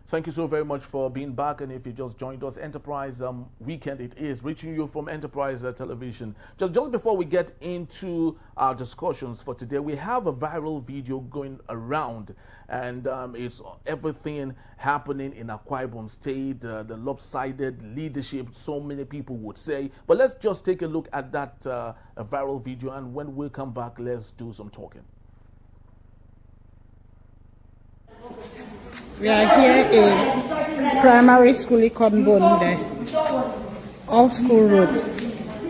Thank you so very much for being back. And if you just joined us, Enterprise Weekend it is, reaching you from Enterprise Television. Just before we get into our discussions for today, we have a viral video going around, and it's everything happening in Akwa Ibom State, the lopsided leadership, so many people would say. But let's just take a look at that viral video, and when we come back, let's do some talking. We are here in primary school Ikot Mbonde, All School Road,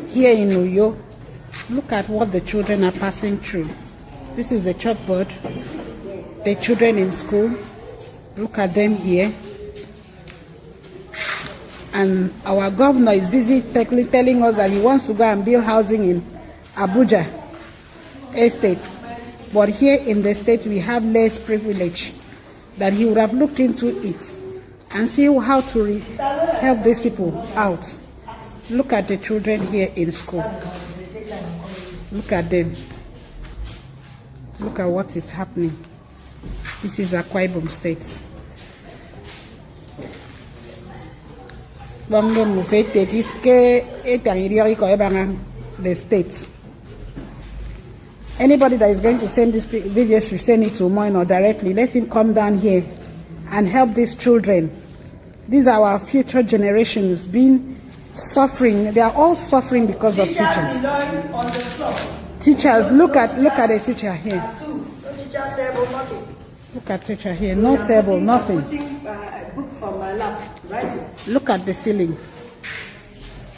here in Uyo. Look at what the children are passing through. This is the chalkboard. The children in school. Look at them here. And our governor is busy telling us that he wants to go and build housing in Abuja Estate. But here in the state we have less privilege. That he would have looked into it and see how to help these people out. Look at the children here in school. Look at them. Look at what is happening. This is Akwa Ibom State. The state. Anybody that is going to send this video should send it to mine or directly. Let him come down here and help these children. These are our future generations being suffering. They are all suffering because of teachers. Teachers, look at a teacher here. Look at teacher here. No table, nothing. Look at the ceiling.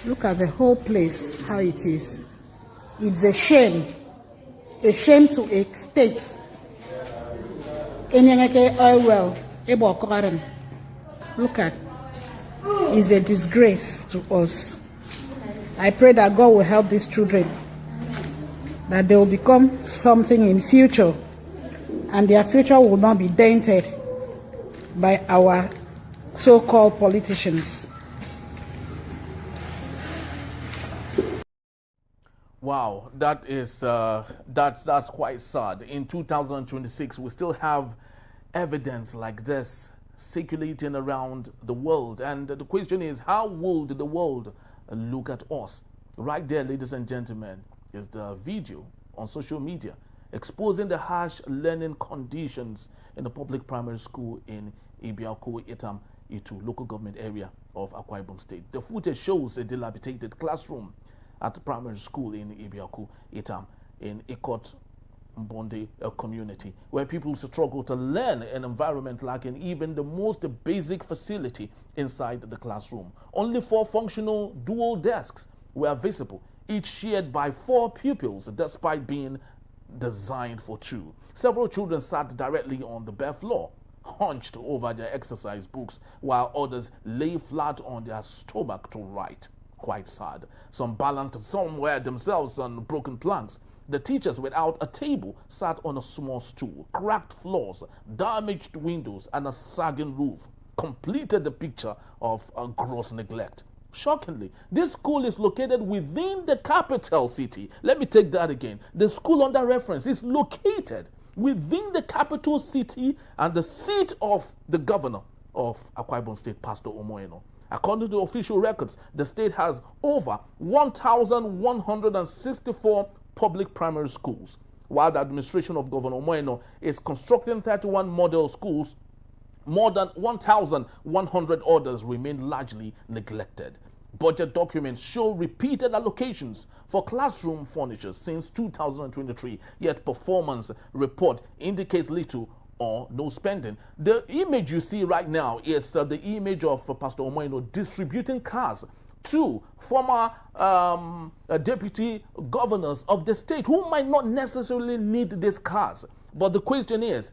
Look at the whole place, how it is. It's a shame. A shame to a state. Look at, it's a disgrace to us. I pray that God will help these children, that they will become something in future, and their future will not be dented by our so-called politicians. Wow, that is that's quite sad. In 2026, we still have evidence like this circulating around the world, and the question is, how would the world look at us? Right there, ladies and gentlemen, is the video on social media exposing the harsh learning conditions in the public primary school in Ibiaku Itam, local government area of Akwa Ibom State. The footage shows a dilapidated classroom at the primary school in Ibiaku Itam in Ikot Mbonde Community, where people struggle to learn an environment lacking even the most basic facility inside the classroom. Only 4 functional dual desks were visible, each shared by 4 pupils, despite being designed for 2. Several children sat directly on the bare floor, hunched over their exercise books, while others lay flat on their stomach to write. Quite sad. Some balanced somewhere themselves on broken planks. The teachers without a table sat on a small stool. Cracked floors, damaged windows, and a sagging roof completed the picture of a gross neglect. Shockingly, this school is located within the capital city. Let me take that again. The school under reference is located within the capital city and the seat of the governor of Akwa Ibom State, Pastor Omoyeno. According to official records, the state has over 1,164 public primary schools, while the administration of Governor Omoyeno is constructing 31 model schools. More than 1,100 others remain largely neglected. Budget documents show repeated allocations for classroom furniture since 2023, yet performance report indicates little or no spending. The image you see right now is the image of Pastor Omoyeno distributing cars to former deputy governors of the state who might not necessarily need these cars. But the question is,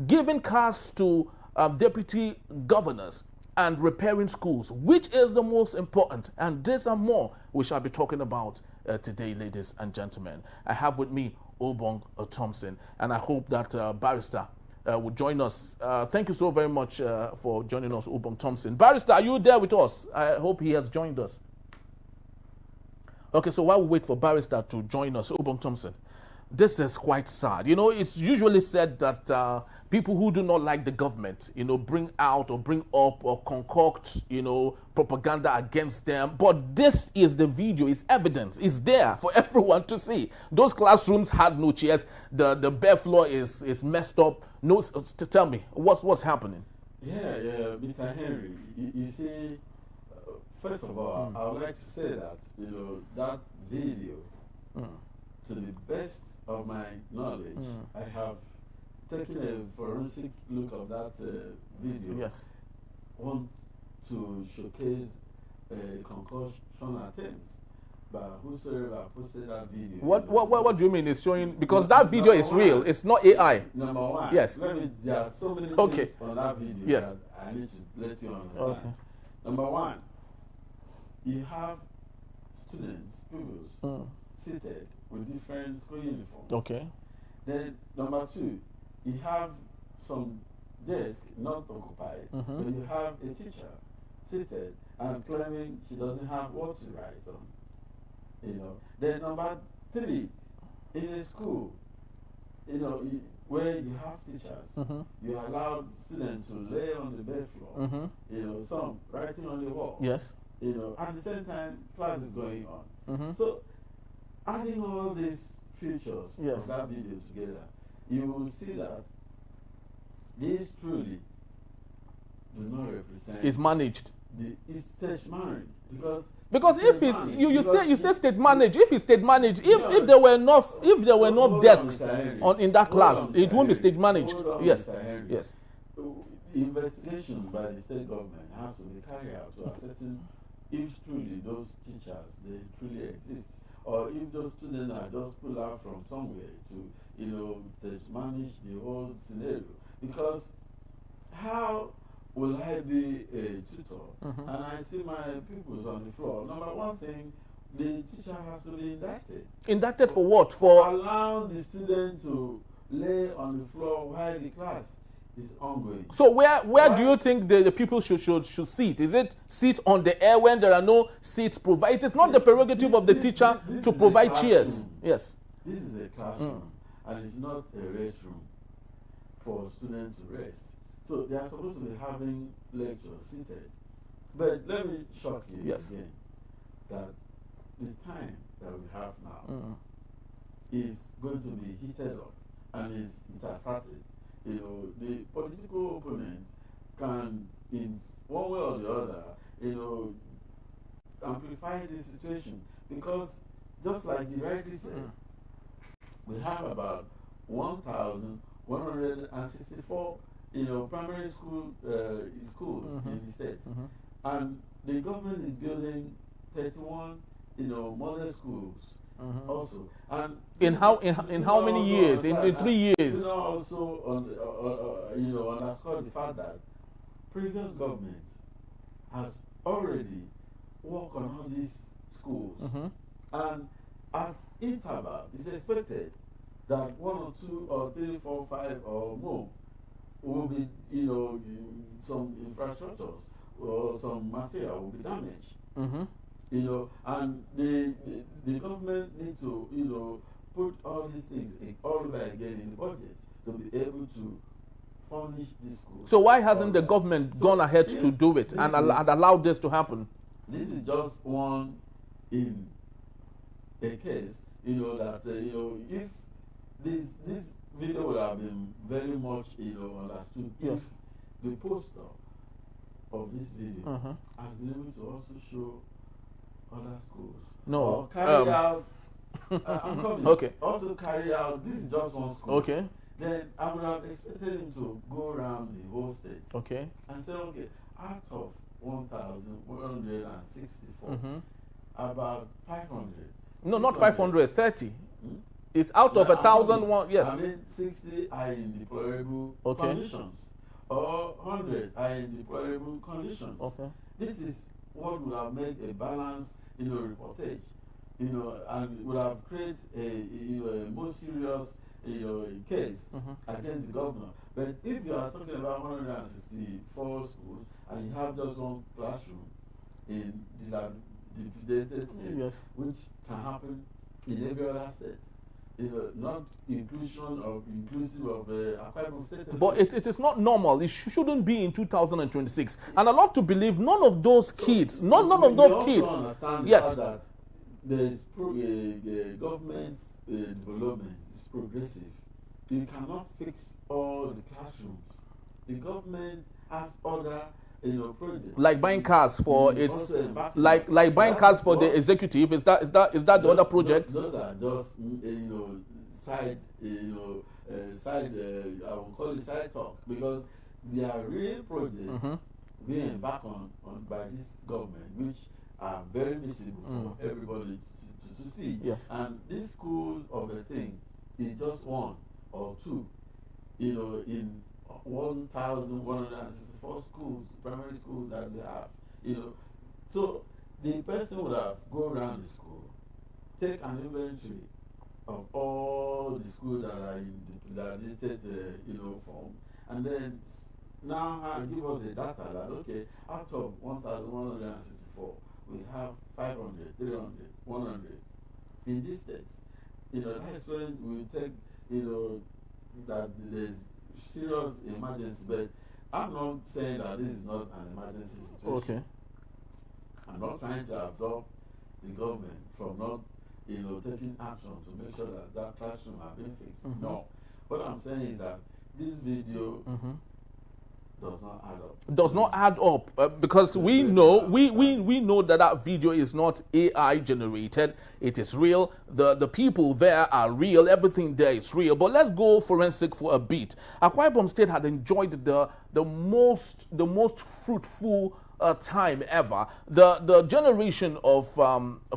giving cars to deputy governors and repairing schools, which is the most important? And this and more we shall be talking about today, ladies and gentlemen. I have with me Obong Thompson, and I hope that Barrister will join us. Thank you so very much for joining us, Obong Thompson. Barrister, are you there with us? I hope he has joined us. Okay, so while we wait for Barrister to join us, Obong Thompson, this is quite sad. You know, it's usually said that people who do not like the government, bring out or bring up or concoct, propaganda against them. But this is the video, it's evidence, it's there for everyone to see. Those classrooms had no chairs. The bare floor is messed up. No, tell me, what's happening? Yeah, Mr. Henry, you see, first of all, I would like to say that, that video, to the best of my knowledge, I have taken a forensic look of that video. Yes. Want to showcase concoction attempts by whosoever posted that video. What do you mean it's showing? Because that video is real. It's not AI. Number one. Yes. There are so many things on that video yes. that I need to let you understand. Okay. Number one, you have students, pupils, seated with different school uniforms. Okay. Then number two, you have some desk not occupied, but you have a teacher seated and claiming she doesn't have what to write on. Then number three, in a school, where you have teachers, you allow students to lay on the bed floor, some writing on the wall. Yes. At the same time, class is going on. So, adding all these features of that video together, you will see that this truly do not represent. It's managed. It's stage managed because if it's you say state managed, if it's state managed, if there were enough desks in that class, it won't be state managed. Yes. Yes. Investigation by the state government has to be carried out to ascertain if truly those teachers they truly exist, or if those students are just pulled out from somewhere to manage the whole scenario. Because how will I be a tutor and I see my pupils on the floor? Number one thing, the teacher has to be indicted. Indicted for what? For allowing the student to lay on the floor while the class is ongoing. So where do you think the people should sit? Is it sit on the air when there are no seats provided? It's not the prerogative of the teacher to provide chairs. Yes. This is a classroom and it's not a restroom for students to rest. So they are supposed to be having lectures seated. But let me shock you again that the time that we have now is going to be heated up and it has started. The political opponents can, in one way or the other, amplify this situation. Because just like you rightly said, we have about 1,164 primary schools in the states. And the government is building 31 model schools also. And in how many years? In 3 years. Also underscore the fact that previous governments has already worked on all these schools. And at interval, it's expected that 1 or 2 or 3, 4, 5 or more will be, some infrastructures or some material will be damaged. And the government needs to, put all these things all over again in the budget to be able to furnish these schools. So why hasn't the government gone ahead to do it and allowed this to happen? This is just one in a case, that if this video would have been very much understood if the poster of this video has been able to also show other schools. No. Or carry out I'm coming. Okay. Also carry out, this is just one school. Okay. Then I would have expected him to go around the whole state. Okay. And say, okay, out of 1,164, about 500. No, not 500, 30. It's out of 1,001, yes. I mean, 60 are in deplorable conditions. Or 100 are in deplorable conditions. Okay. This is what would have made a balanced, reportage, and would have created a more serious, case against the governor. But if you are talking about 164 schools and you have just one classroom in dilapidated state, which can happen in every other state, not inclusive of Akwa Ibom State. But it is not normal. It shouldn't be in 2026. And I love to believe none of those kids, none of those kids. Understand yes. That there's government development is progressive. You cannot fix all the classrooms. The government has other projects. Like buying cars for its like buying cars for the executive. Is that the other project? Those are just side side I will call it side talk, because they are real projects being embarked on by this government, which are very visible for everybody to see. Yes. And these schools of a thing is just one or two, in 1,164 schools, primary schools that they have, So the person would have go around the school, take an inventory of all the schools that are in the dilapidated, form, and then now give us the data that, okay, out of 1,164, we have 500, 300, 100 in this state. That's when we take, that there's serious emergency, but I'm not saying that this is not an emergency situation. Okay. I'm not trying to absolve the government from not, taking action to make sure that that classroom are being fixed. No. What I'm saying is that this video does not add up. Does not add up because we know that video is not AI generated. It is real. The people there are real. Everything there is real. But let's go forensic for a bit. Akwa Ibom State had enjoyed the most fruitful time ever. The generation of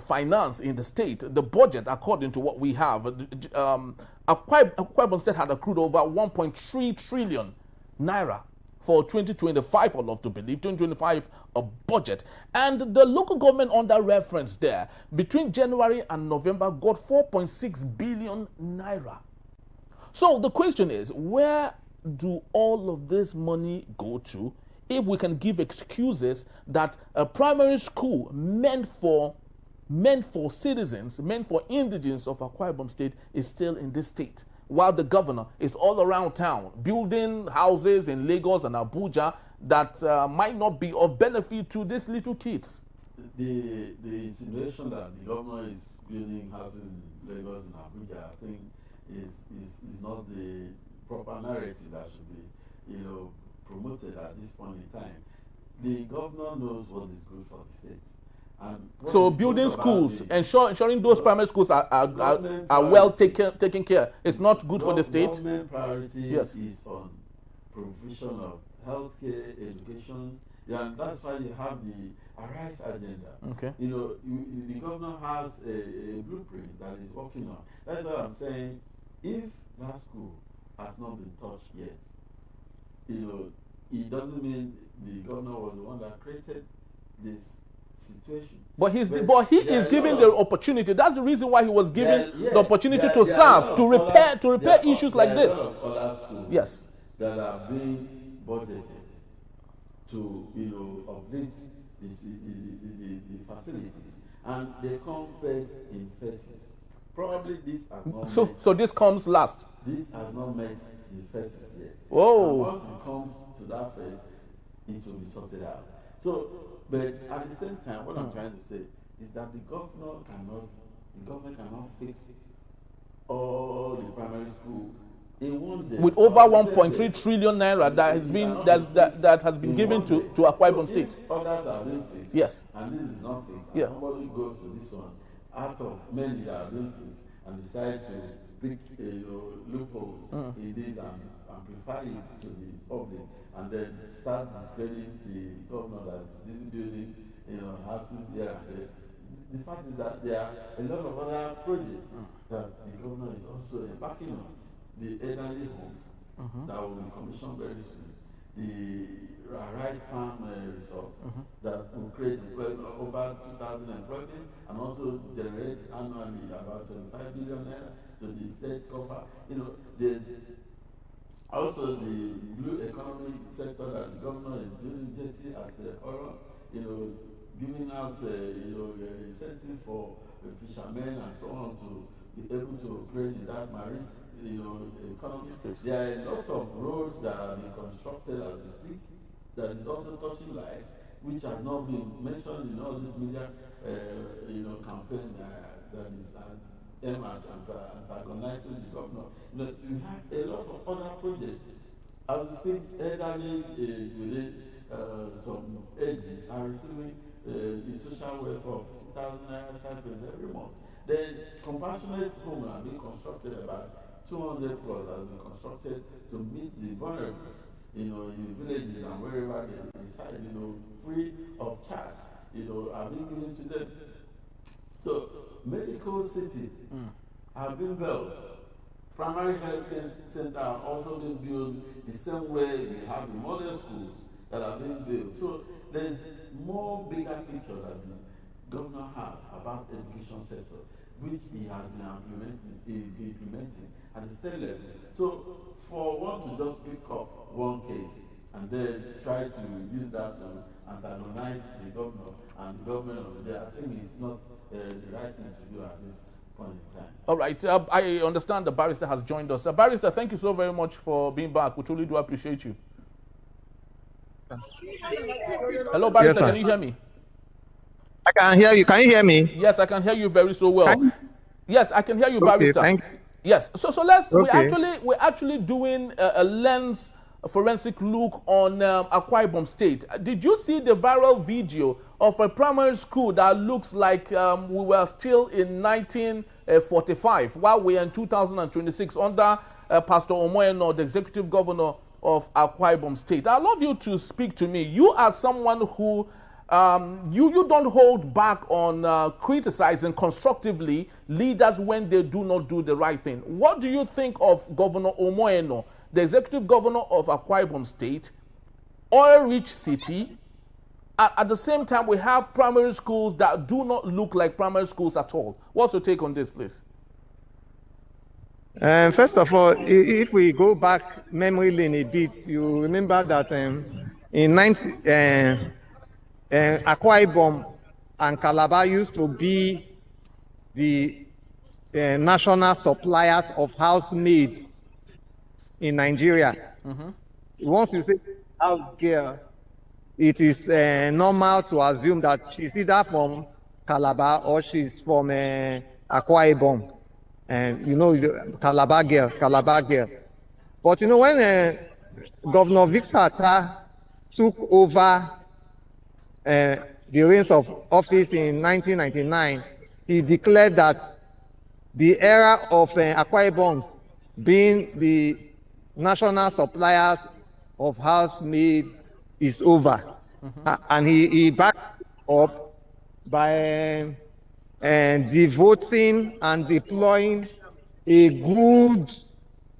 finance in the state, the budget, according to what we have, Akwa Ibom State had accrued over 1.3 trillion naira for 2025, I love to believe, 2025 a budget. And the local government under reference there, between January and November, got 4.6 billion naira. So the question is, where do all of this money go to if we can give excuses that a primary school meant for citizens, meant for indigents of Akwa Ibom State is still in this state, while the governor is all around town building houses in Lagos and Abuja that might not be of benefit to these little kids? The insinuation that the governor is building houses in Lagos and Abuja, I think, is not the proper narrative that should be, promoted at this point in time. The governor knows what is good for the state. And so building schools, ensuring those primary schools are well taken care. It's not good for the state. Government priority is on provision of healthcare, education, and that's why you have the Arise agenda. Okay. The governor has a blueprint that is working on. That's what I'm saying. If that school has not been touched yet, it doesn't mean the governor was the one that created this situation. But he is given the opportunity. That's the reason why he was given the opportunity to serve, to repair issues like this. Yes. That are being budgeted to upgrade the facilities, and they come first in phases. Probably this has not so this comes last. This has not met the phases yet. Oh. And once it comes to that phase, it will be sorted out. So, but at the same time, what I'm trying to say is that the government cannot fix all the primary school in one day. With over 1.3 trillion naira that has been given to Akwa Ibom State. Others are being fixed. Yes. And this is not fixed. And somebody goes to this one out of many that are being fixed and decide to pick loopholes in this and amplify it to the public, and then start discrediting the governor that's busy building houses here and there. The fact is that there are a lot of other projects that the governor is also embarking on. The elderly homes that will be commissioned very soon. The rice farm resource that will create over 2,000 employment and also generate annually about 25 billion naira to the state cover. There's also the blue economic sector that the governor is building jetty at Oro, giving out incentive for fishermen and so on be able to operate in that marine, economy. There are a lot of roads that have been constructed as we speak that is also touching lives, which has not been mentioned in all this media, campaign that is antagonizing the governor. We have a lot of other projects. As we speak, elderly within some ages are receiving the social welfare of 6,000 naira stipends every month. The compassionate home are being constructed, about 200 plus has been constructed to meet the vulnerables, in villages and wherever they reside, free of charge, are being given to them. So, medical cities have been built. Primary health centers are also being built the same way we have the model schools that are being built. So, there's more bigger picture that the governor has about the education sector, which he has been implementing at the state level. So, for one to just pick up one case and then try to use that to antagonize the governor and the government of the day, I think it's not the right thing to do at this point in time. All right. I understand the barrister has joined us. Barrister, thank you so very much for being back. We truly do appreciate you. Hello, barrister. Yes, can you hear me? I can hear you. Can you hear me? Yes, I can hear you very so well. Yes, I can hear you, barrister. Thank you. Yes. So let's. We're actually doing a lens forensic look on Akwa Ibom State. Did you see the viral video of a primary school that looks like we were still in 1945 while we're in 2026 under Pastor Omoyeno, the executive governor of Akwa Ibom State? I'd love you to speak to me. You are someone who you don't hold back on criticizing constructively leaders when they do not do the right thing. What do you think of Governor Omoyeno, the executive governor of Akwa Ibom State, oil-rich city? At the same time, we have primary schools that do not look like primary schools at all. What's your take on this, please? First of all, if we go back memory lane a bit, you remember that in Akwa Ibom and Calabar used to be the national suppliers of housemaids in Nigeria. Once you say house girl, it is normal to assume that she's either from Calabar or she's from Akwa Ibom. And Calabar girl. But when Governor Victor Atta took over the reins of office in 1999, he declared that the era of Akwa Ibom being the national suppliers of housemaids is over. And he backed up by devoting and deploying a good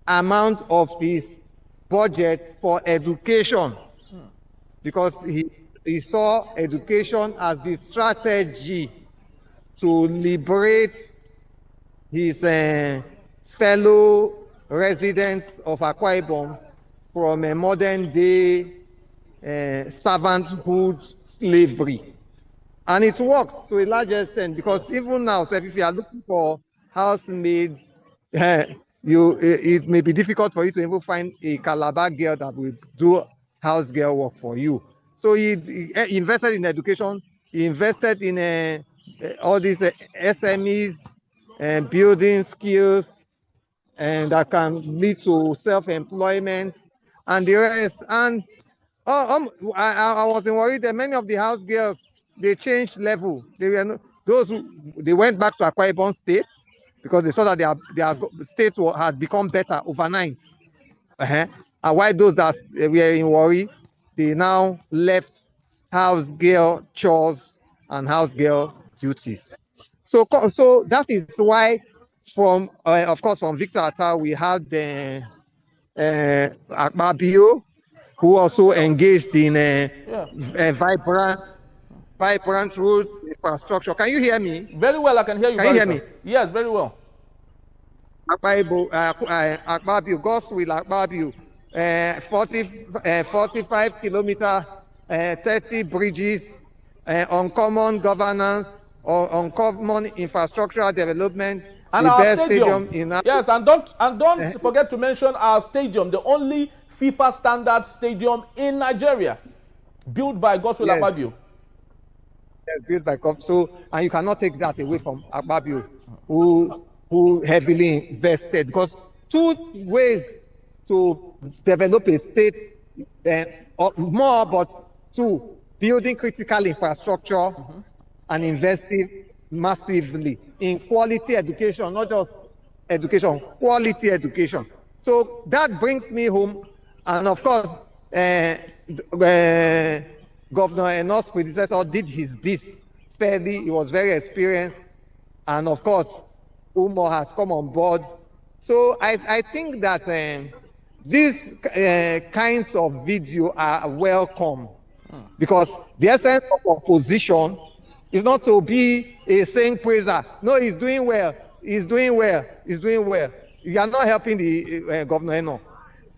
amount of his budget for education, because he saw education as the strategy to liberate his fellow residents of Akwa Ibom from a modern day servanthood slavery. And it worked to a large extent, because even now, if you are looking for housemaids, it may be difficult for you to even find a Calabar girl that will do house girl work for you. So he invested in education. He invested in all these SMEs and building skills, and that can lead to self-employment and the rest. And I wasn't worried that many of the house girls, they changed level. They were they went back to Akwa Ibom State because they saw that their state had become better overnight. And while those that were in worry, they now left house girl chores and house girl duties. So that is why, of course, from Victor Atta, we had the Akwa, who also engaged in a vibrant road infrastructure. Can you hear me? Very well, I can hear you. Can you hear me? Yes, very well. Akwa goes with Akwa 45 kilometers, 30 bridges, uncommon governance, or uncommon infrastructural development, And the our best stadium. in Yes, and don't forget to mention our stadium, the only FIFA standard stadium in Nigeria, built by Godswill Yes. Akpabio. Yes, built by COP. So, and you cannot take that away from Akpabio, who heavily invested, because two ways to develop a state, more, but two, building critical infrastructure and investing massively in quality education, not just education, quality education. So that brings me home, and of course, Governor Enoch's predecessor did his best fairly. He was very experienced, and of course, Umar has come on board. So I think that these kinds of video are welcome, because the essence of opposition is not to be a saying praiser. No, he's doing well. He's doing well. He's doing well. You are not helping the Governor Enoch.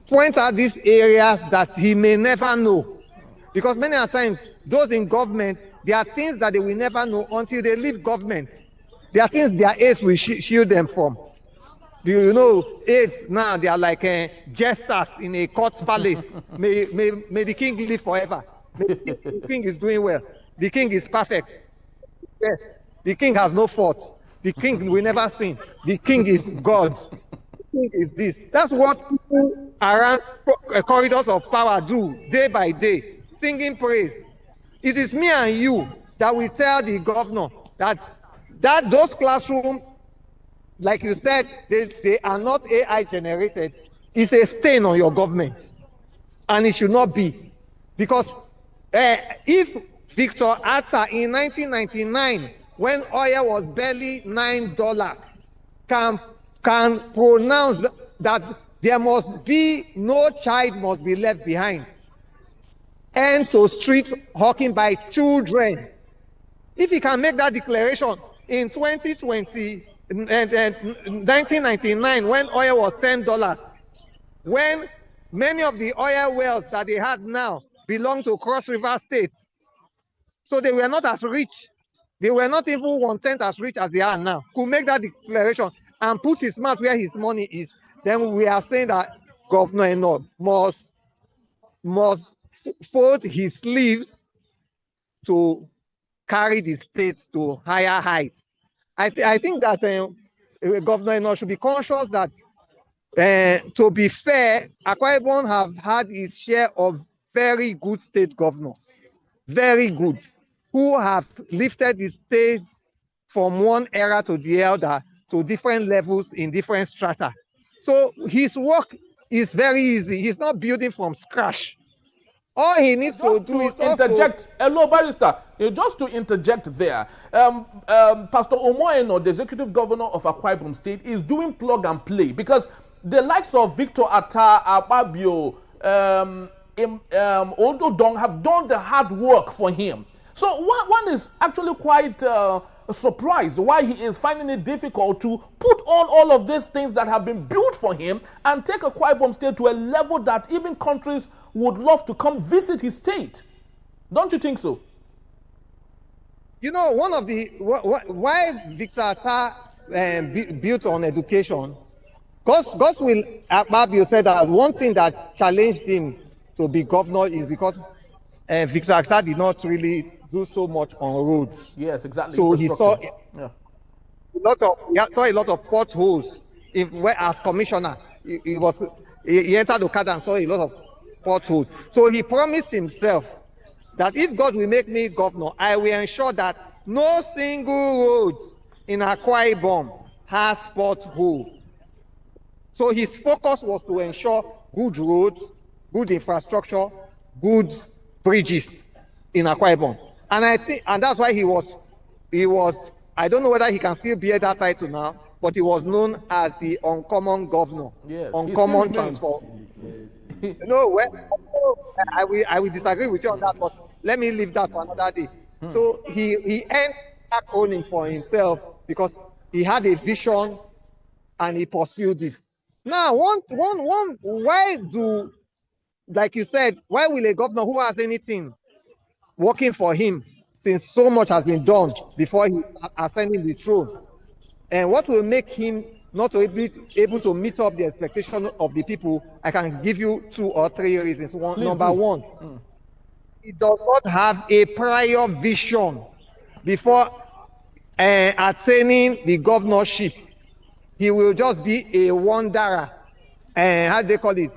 Point out these areas that he may never know, because many times those in government, there are things that they will never know until they leave government. There are things their aides will shield them from. You know, aides now, they are like jesters in a court palace. May the king live forever. The king is doing well. The king is perfect. Yes, the king has no fault. The king will never sin. The king is God. The king is this. That's what people around corridors of power do day by day, singing praise. It is me and you that will tell the governor that those classrooms, like you said, they are not AI generated. It's a stain on your government, and it should not be, because if Victor Atta in 1999, when oil was barely $9, can pronounce that there must be no child must be left behind, end to street hawking by children. If he can make that declaration in 2020 and 1999, when oil was $10, when many of the oil wells that they had now belong to Cross River State, so they were not as rich. They were not even 1/10 as rich as they are now. Could make that declaration and put his mouth where his money is. Then we are saying that Governor Enoch must fold his sleeves to carry the state to higher heights. I think that Governor Enoch should be conscious that, to be fair, Akwa Ibom have had its share of very good state governors, very good, who have lifted the state from one era to the other to different levels in different strata. So his work is very easy. He's not building from scratch. All he needs to do is interject. Hello, barrister. Just to interject there, Pastor Omoeno, the executive governor of Akwa Ibom State, is doing plug and play, because the likes of Victor Atta, Akpabio, Ododong have done the hard work for him. So one is actually quite surprised why he is finding it difficult to put on all of these things that have been built for him and take Akwa Ibom State to a level that even countries would love to come visit his state. Don't you think so? You know, one of the why Victor Atta built on education, Godswill Akpabio said that one thing that challenged him to be governor is because Victor Atta did not really do so much on roads. Yes, exactly. So he saw a lot of potholes. As commissioner, he entered Okada and saw a lot of potholes. So he promised himself that if God will make me governor, I will ensure that no single road in Akwa Ibom has pothole. So his focus was to ensure good roads, good infrastructure, good bridges in Akwa Ibom. And that's why he was, I don't know whether he can still bear that title now, but he was known as the uncommon governor. Yes, uncommon transfer. No, well, I will disagree with you on that, but let me leave that for another day. So he earned that owning for himself because he had a vision and he pursued it. Now, why do, like you said, why will a governor who has anything working for him, since so much has been done before he ascending the throne, And what will make him not able to meet up the expectation of the people, I can give you 2 or 3 reasons. Number one, he does not have a prior vision before attaining the governorship. He will just be a wanderer. How do they call it?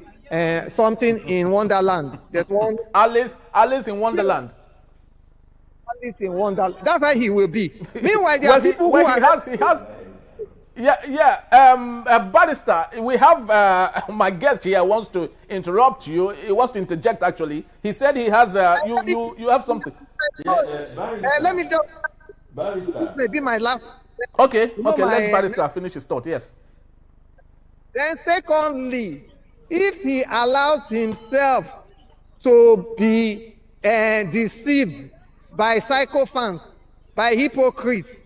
Something in Wonderland. There's one. Alice in Wonderland. Alice in Wonderland. That's how he will be. Meanwhile, there are people who he has. Barrister, we have my guest here wants to interrupt you. He wants to interject. Actually, he said he has. You have something. Let me just. Barrister. This may be my last. Okay. Let Barrister finish his thought. Yes. Then, secondly, if he allows himself to be deceived by sycophants, by hypocrites,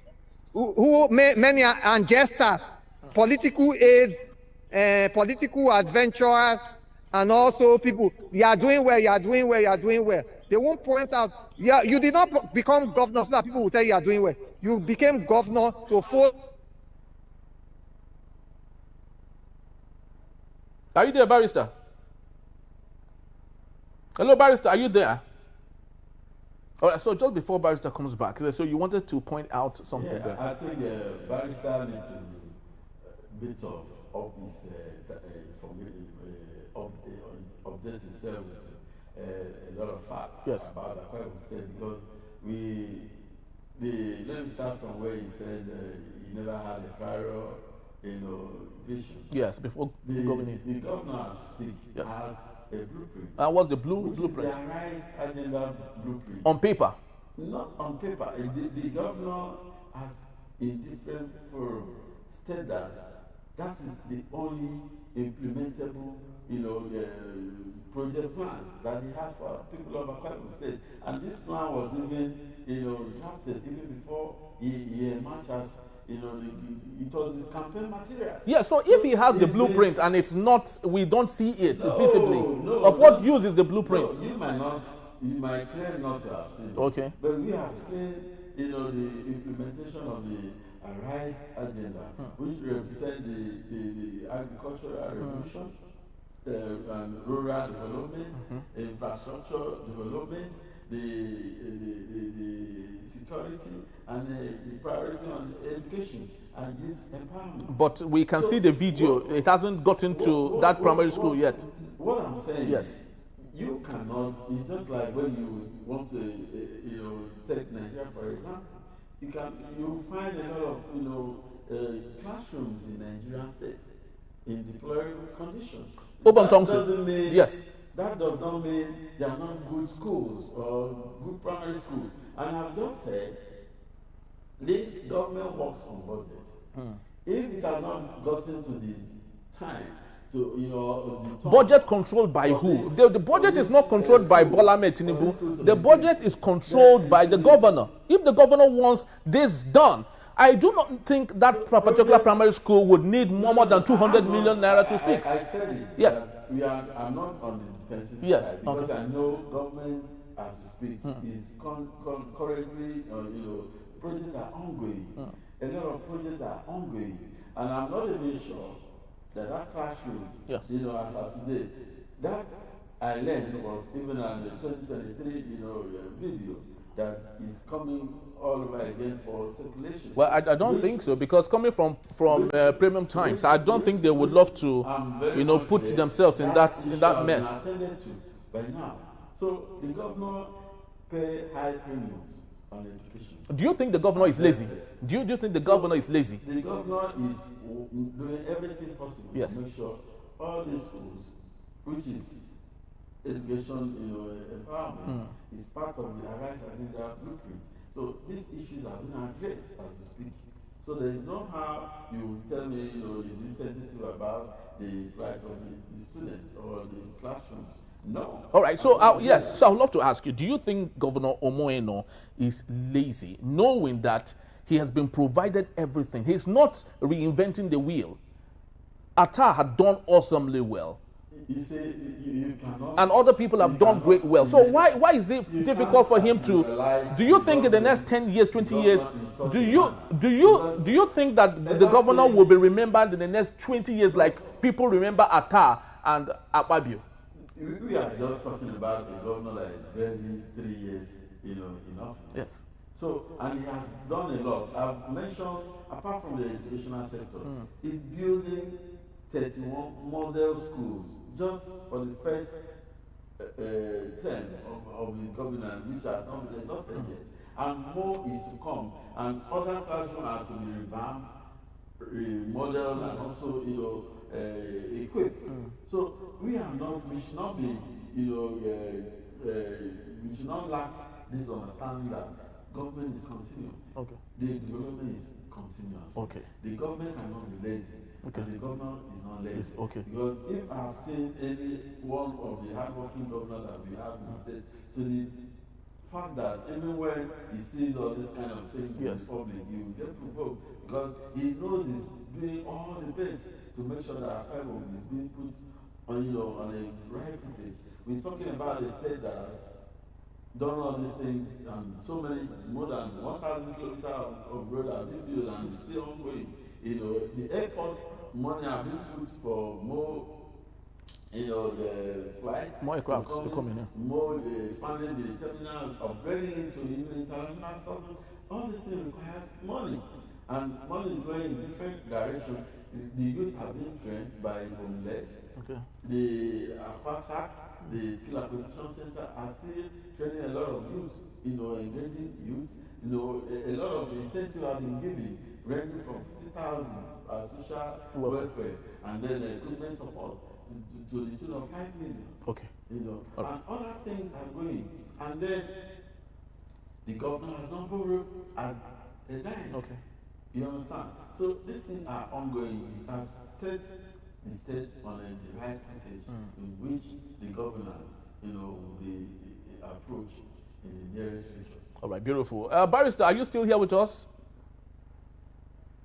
who many are jesters, political aides, political adventurers, and also people, you are doing well, They won't point out, you did not become governor so that people will tell you are doing well. You became governor to follow. Are you there, Barrister? Hello, Barrister, are you there? All right, so just before Barrister comes back, so you wanted to point out something there. I think Barrister needs to bit of his update himself with a lot of facts about Akwa Ibom State, because let me start from where he said he never had a prior vision. Yes, before governing. The governor has a blueprint. What's the blueprint? The Arise Agenda blueprint. On paper? Not on paper. The governor has, in different forums, stated that is the only implementable, project plans that he has for people of Akwa Ibom State. And this plan was even, drafted even before he emerged as, it was his campaign material. Yeah, so if he has the blueprint and it's not, we don't see it visibly, of what use is the blueprint? You might claim not to have seen it. Okay. But we have seen, the implementation of the Arise Agenda, which represents the agricultural revolution, and rural development, infrastructure development, the security, and the priority on education and youth empowerment. But we can see the video. It hasn't gotten to that primary school yet. What I'm saying is, you cannot, it's just like when you want to, take Nigeria, for example, you find a lot of, classrooms in Nigerian states in deplorable conditions. That doesn't mean, that does not mean they are not good schools or good primary schools. And I've just said, this government works on budgets. If it has not gotten to the time to, budget controlled by who? The budget is not controlled by Bola Ahmed Tinubu. The budget is controlled by the governor. If the governor wants this done, I do not think that particular primary school would need more than 200 million naira to fix. I said it. Yes. I'm not on the defensive side, because I know government, as we speak, is currently, projects are ongoing. A lot of projects are ongoing, and I'm not even sure that classroom, as of today, that I learned was even on the 2023, video that is coming all over again for circulation. Well, I don't think so, because coming from Premium Times, I don't think they would love to, put themselves in that mess. By now, so the governor pay high premiums on education. Do you think the governor is lazy? Do you think the governor is lazy? The governor is doing everything possible to make sure all these schools, which is education, empowerment, is part of the Arise Agenda blueprint. So these issues are being addressed as we speak. So there is no how you tell me, is he sensitive about the right of the students or the classrooms? No. All right. So yes. So I would love to ask you: do you think Governor Omoeno is lazy, knowing that he has been provided everything? He's not reinventing the wheel. Atta had done awesomely well. He says you cannot. And other people have done great well. So why is it difficult for him to? Do you think in the next 10 years, 20 years, do you think that the governor will be remembered in the next 20 years like people remember Atta and Akwa Ibom? We are just talking about a governor that is barely 3 years, in office. Yes. So, and he has done a lot. I've mentioned, apart from the educational sector, he's building 31 model schools just for the first term of his government, which has not been exhausted yet. And more is to come. And other classrooms are to be revamped, remodeled, and also, equipped. So we should not be, we should not lack this understanding that government is continuous. Okay. The development is continuous. Okay. The government cannot be lazy. Okay. And the governor is not lazy. Okay. Because if I've seen any one of the hardworking governors that we have in the state, to the fact that even when he sees all this kind of things in public, he will get provoked because he knows he's doing all the best to make sure that Akwa Ibom is being put on, on a right footage. We're talking about a state that has done all these things and so many, more than 1,000 kilometers of road have been built and it's still ongoing. The airport money have been put for more, the flight. More aircraft to come in. More expanding the terminals, upgrading into international stuff. All these things requires money. And money is going in different directions. The youth have been trained by Homelet. Okay. The Aquasac, the Skill Acquisition Center are still training a lot of youth, engaging youth. A lot of incentives have been given, ranging from 50,000 social welfare and then equipment support to the tune of 5 million. Okay. And other things are going. And then the governor has not borrowed at a dime. Okay. You understand? So these things are ongoing. It has set the state on the right footage in which the governors, will be approached in the nearest future. All right, beautiful. Barrister, are you still here with us?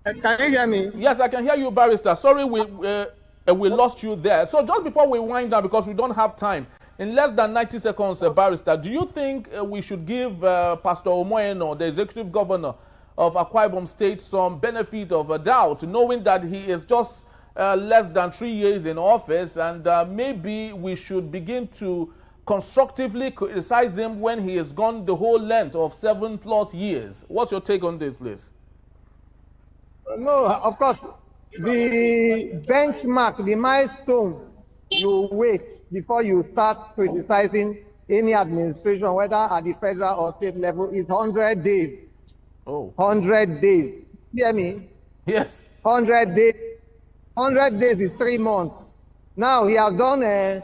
Can you hear me? Yes, I can hear you, Barrister. Sorry, we lost you there. So just before we wind down, because we don't have time, in less than 90 seconds, Barrister, do you think we should give Pastor Omoyeno, the executive governor of Akwa Ibom State, some benefit of a doubt, knowing that he is just less than 3 years in office, and maybe we should begin to constructively criticize him when he has gone the whole length of 7+ years? What's your take on this, please? No, of course, the benchmark, the milestone you wait before you start criticizing any administration, whether at the federal or state level, is 100 days. Oh. 100 days. Hear me? Yes. 100 days. 100 days is 3 months. Now he has done 2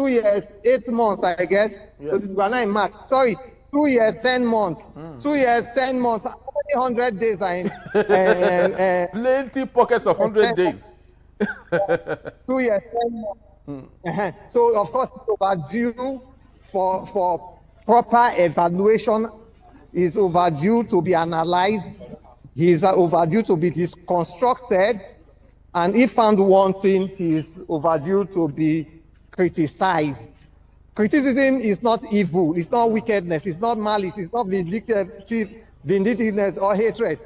years, 8 months, I guess. Yes. So we are not in March. Sorry, 2 years, 10 months. 2 years, 10 months. How many 100 days are in? Plenty pockets of 100 days. 2 years, 10 months. So of course, it's overdue for proper evaluation. Is overdue to be analyzed. He is overdue to be deconstructed, and if found wanting, he is overdue to be criticized. Criticism is not evil, it's not wickedness, it's not malice, it's not vindictiveness or hatred.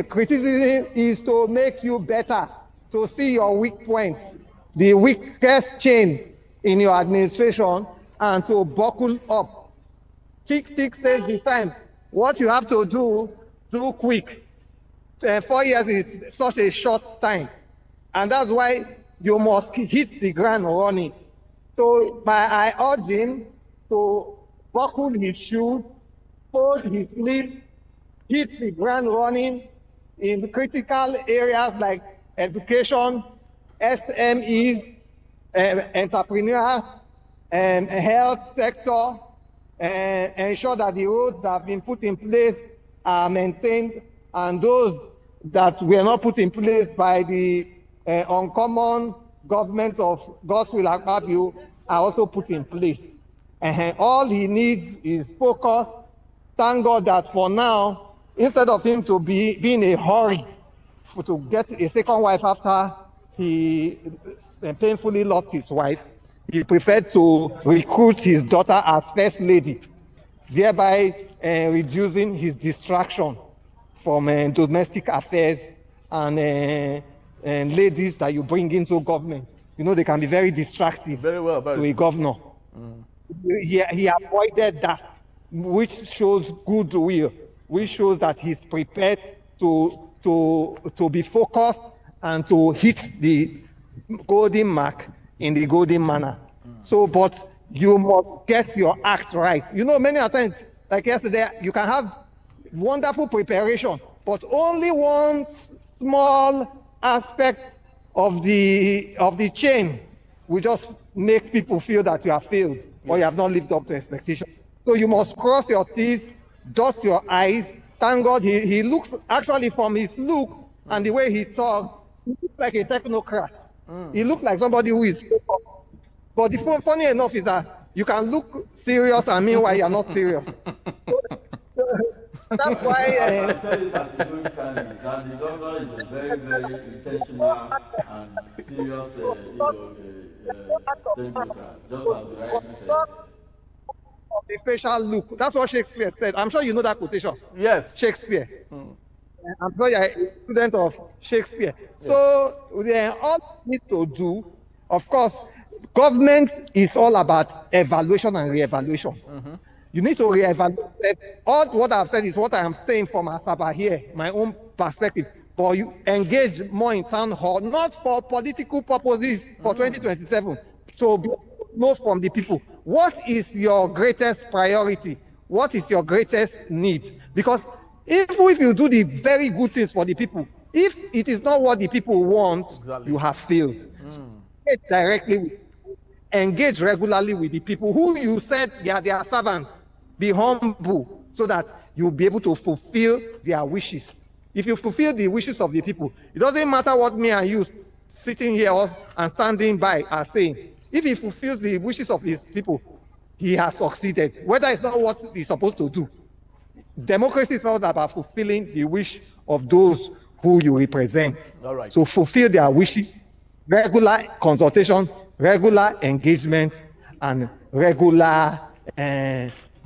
Criticism is to make you better, to see your weak points, the weakest chain in your administration, and to buckle up. Tick says the time. What you have to do quick. 4 years is such a short time, and that's why you must hit the ground running. So I urge him to buckle his shoes, fold his sleeves, hit the ground running in critical areas like education, SMEs, entrepreneurs, and health sector, and ensure that the roads that have been put in place are maintained, and those that were not put in place by the uncommon government of God's will Akwa Ibom are also put in place. All he needs is focus. Thank God that for now, instead of him to be in a hurry to get a second wife after he painfully lost his wife, he preferred to recruit his daughter as first lady, thereby reducing his distraction from domestic affairs and ladies that you bring into government. You know, they can be very distracting to a governor. He avoided that, which shows goodwill, which shows that he's prepared to be focused and to hit the golden mark in the golden manner. So, but you must get your act right. You know, many times, like yesterday, you can have wonderful preparation, but only one small aspect of the chain will just make people feel that you have failed or you have not lived up to expectation. So you must cross your T's, dot your I's. Thank God he looks, actually from his look and the way he talks, he looks like a technocrat. He looks like somebody who is focused. But the funny enough is that you can look serious and meanwhile you are not serious. That's why. I tell you categorically that the governor is a very, very intentional and serious, democrat, just as you rightly said. The facial look. That's what Shakespeare said. I'm sure you know that quotation. Yes. Shakespeare. I'm sure you're a student of Shakespeare. Yeah. So all we need to do, of course, government is all about evaluation and re-evaluation. You need to re-evaluate. All what I've said is what I am saying from Asaba here, my own perspective. But you engage more in town hall, not for political purposes for 2027. So know from the people, what is your greatest priority? What is your greatest need? Because even if you do the very good things for the people, if it is not what the people want, you have failed. Engage directly, engage regularly with the people who you said they are their servants. Be humble so that you'll be able to fulfill their wishes. If you fulfill the wishes of the people, it doesn't matter what me and you sitting here and standing by are saying. If he fulfills the wishes of his people, he has succeeded, whether it's not what he's supposed to do. Democracy is all about fulfilling the wish of those who you represent. All right. So fulfill their wishes, regular consultation, regular engagement, and regular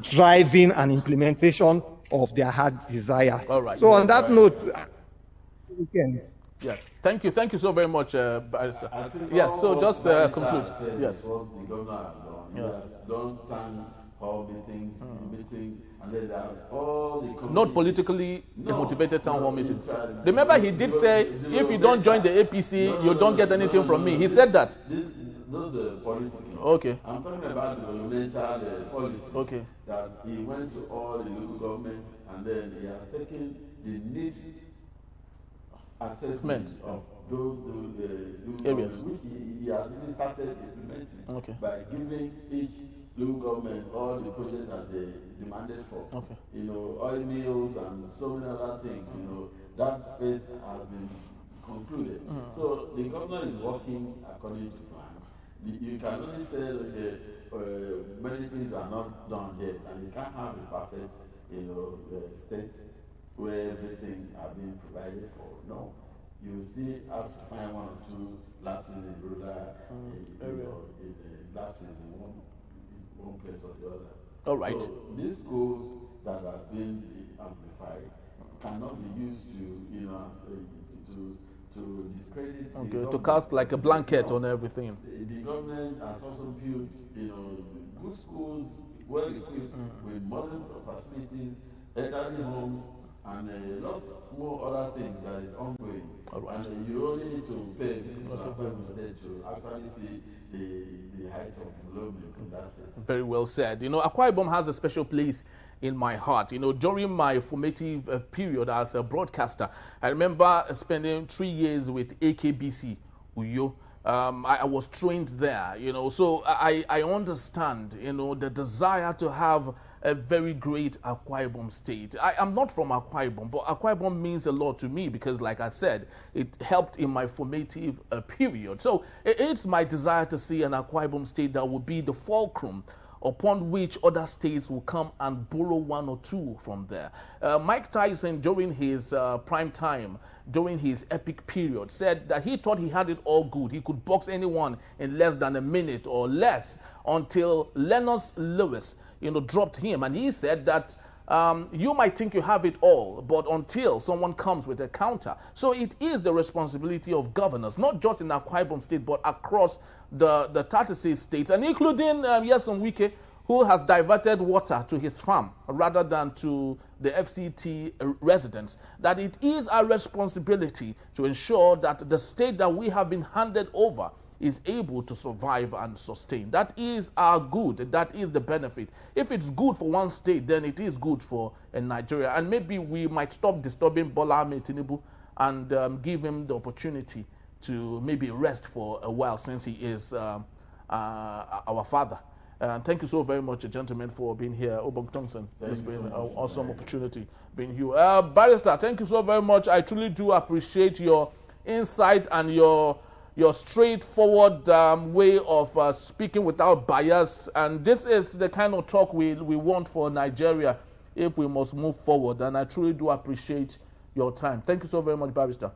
driving and implementation of their heart desires. All right. So on that note, yes. Thank you so very much, Barrister. Yes. So just conclude. Yes. What the governor has done. He has done town hall meetings, and then all the not politically motivated town hall meetings. Remember, he did say, if you don't join the APC, you don't get anything from me. He said that. Those are political. Okay. I'm talking about the governmental policies. Okay. That he went to all the local governments and then he has taken the needs assessment of those areas, which he has even started implementing by giving each local government all the projects that they demanded for. You know, oil mills and so many other things. You know, that phase has been concluded. So the governor is working according to plan. You can only say many things are not done yet, and you can't have a perfect, state where everything are being provided for. No, you still have to find one or two lapses in rural lapses in one place or the other. All right. So these schools that have been amplified cannot be used to discredit to cast like a blanket on everything. The government has also built, good schools, well equipped with modern facilities, elderly homes, and a lot more other things that is ongoing. Right. And you only need to pay a visit to Akwa Ibom State to actually see the height of development in that state. Very well said. Akwa Ibom has a special place in my heart. During my formative period as a broadcaster, I remember spending 3 years with AKBC Uyo. I was trained there, so I understand, the desire to have a very great Akwa Ibom State. I'm not from Akwa Ibom, but Akwa Ibom means a lot to me because, like I said, it helped in my formative period. So it's my desire to see an Akwa Ibom State that will be the fulcrum upon which other states will come and borrow one or two from there. Mike Tyson, during his prime time, during his epic period, said that he thought he had it all good. He could box anyone in less than a minute or less, until Lennox Lewis, dropped him. And he said that you might think you have it all, but until someone comes with a counter. So it is the responsibility of governors, not just in Akwa Ibom State, but across the 36 states, and including Nyesom Wike, who has diverted water to his farm rather than to the FCT residents, that it is our responsibility to ensure that the state that we have been handed over is able to survive and sustain. That is our good. That is the benefit. If it's good for one state, then it is good for Nigeria. And maybe we might stop disturbing Bola Ahmed Tinubu and give him the opportunity to maybe rest for a while, since he is our father. Thank you so very much, gentlemen, for being here. Obong Thompson, it's been an awesome opportunity being here. Barrister, thank you so very much. I truly do appreciate your insight and your straightforward way of speaking without bias. And this is the kind of talk we want for Nigeria if we must move forward. And I truly do appreciate your time. Thank you so very much, Barrister.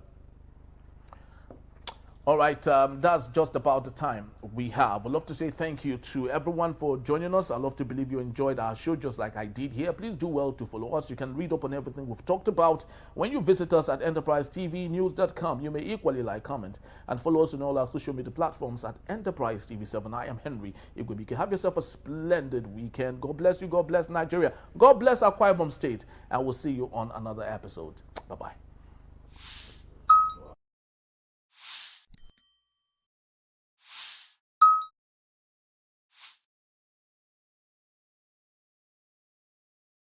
All right, that's just about the time we have. I'd love to say thank you to everyone for joining us. I love to believe you enjoyed our show just like I did here. Please do well to follow us. You can read up on everything we've talked about when you visit us at enterprisetvnews.com. You may equally like, comment, and follow us on all our social media platforms at Enterprise TV7. I am Henry Igwebike. Have yourself a splendid weekend. God bless you. God bless Nigeria. God bless Akwa Ibom State. And we'll see you on another episode. Bye-bye.